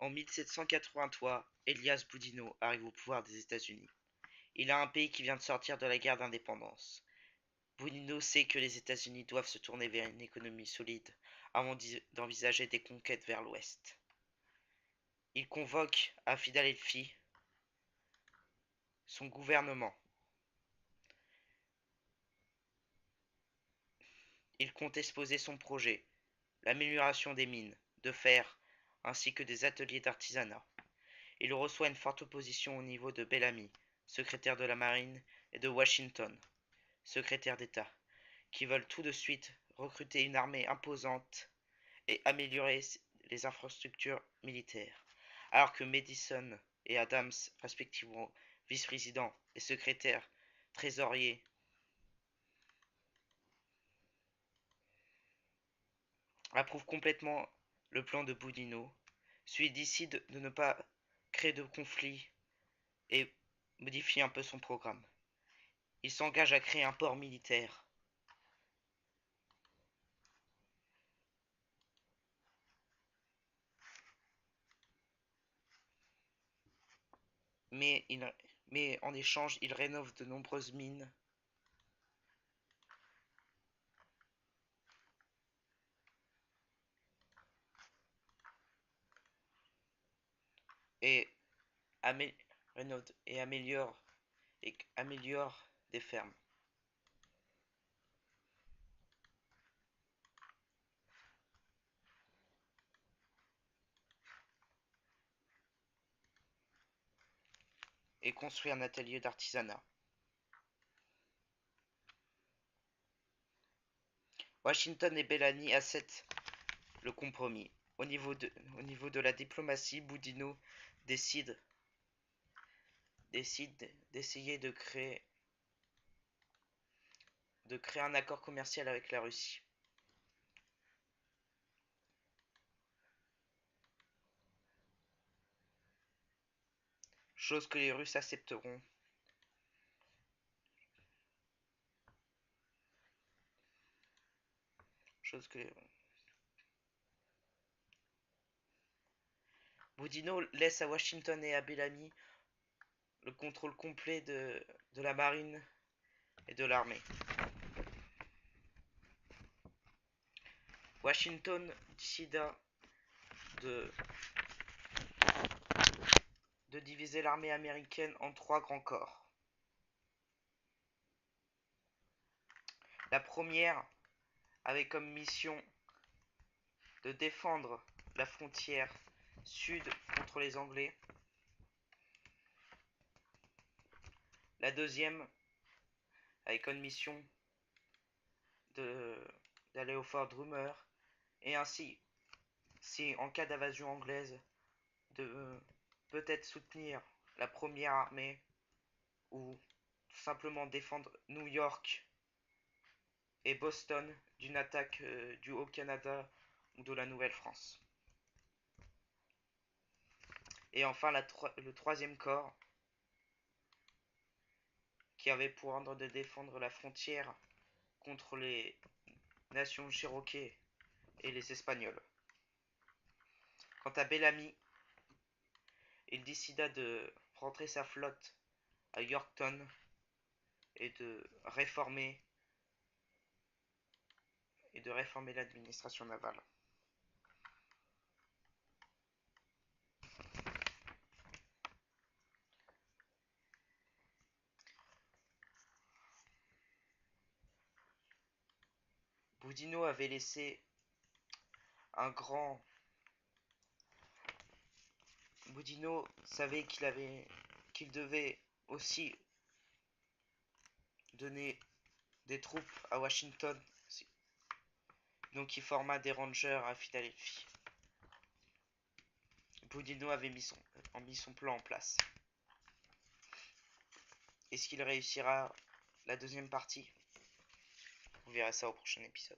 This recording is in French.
En 1783, Elias Boudinot arrive au pouvoir des États-Unis. Il a un pays qui vient de sortir de la guerre d'indépendance. Boudinot sait que les États-Unis doivent se tourner vers une économie solide avant d'envisager des conquêtes vers l'Ouest. Il convoque à Philadelphie son gouvernement. Il compte exposer son projet, l'amélioration des mines de fer ainsi que des ateliers d'artisanat. Il reçoit une forte opposition au niveau de Bellamy, secrétaire de la Marine, et de Washington, secrétaire d'État, qui veulent tout de suite recruter une armée imposante et améliorer les infrastructures militaires, alors que Madison et Adams, respectivement vice-président et secrétaire trésorier, approuvent complètement le plan de Boudinot. Celui décide de ne pas créer de conflit et modifie un peu son programme. Il s'engage à créer un port militaire. Mais, en échange, il rénove de nombreuses mines et, améliore des fermes. Et construit un atelier d'artisanat. Washington et Bellamy acceptent le compromis. Au niveau de la diplomatie, Boudinot décide d'essayer de créer un accord commercial avec la Russie. Chose que les Russes accepteront. Boudinot laisse à Washington et à Bellamy le contrôle complet de la marine et de l'armée. Washington décida de diviser l'armée américaine en 3 grands corps. La première avait comme mission de défendre la frontière sud contre les Anglais. La deuxième avait comme mission d'aller au fort Drummer et ainsi, si en cas d'invasion anglaise, de peut-être soutenir la première armée ou tout simplement défendre New York et Boston d'une attaque du Haut-Canada ou de la Nouvelle-France. Et enfin le troisième corps qui avait pour ordre de défendre la frontière contre les nations Cherokee et les Espagnols. Quant à Bellamy, il décida de rentrer sa flotte à Yorktown et de réformer l'administration navale. Boudinot avait laissé un grand... Boudinot savait qu'il devait aussi donner des troupes à Washington, donc il forma des rangers à Philadelphie. Boudinot avait mis son plan en place. Est-ce qu'il réussira la deuxième partie? Vous verrez ça au prochain épisode.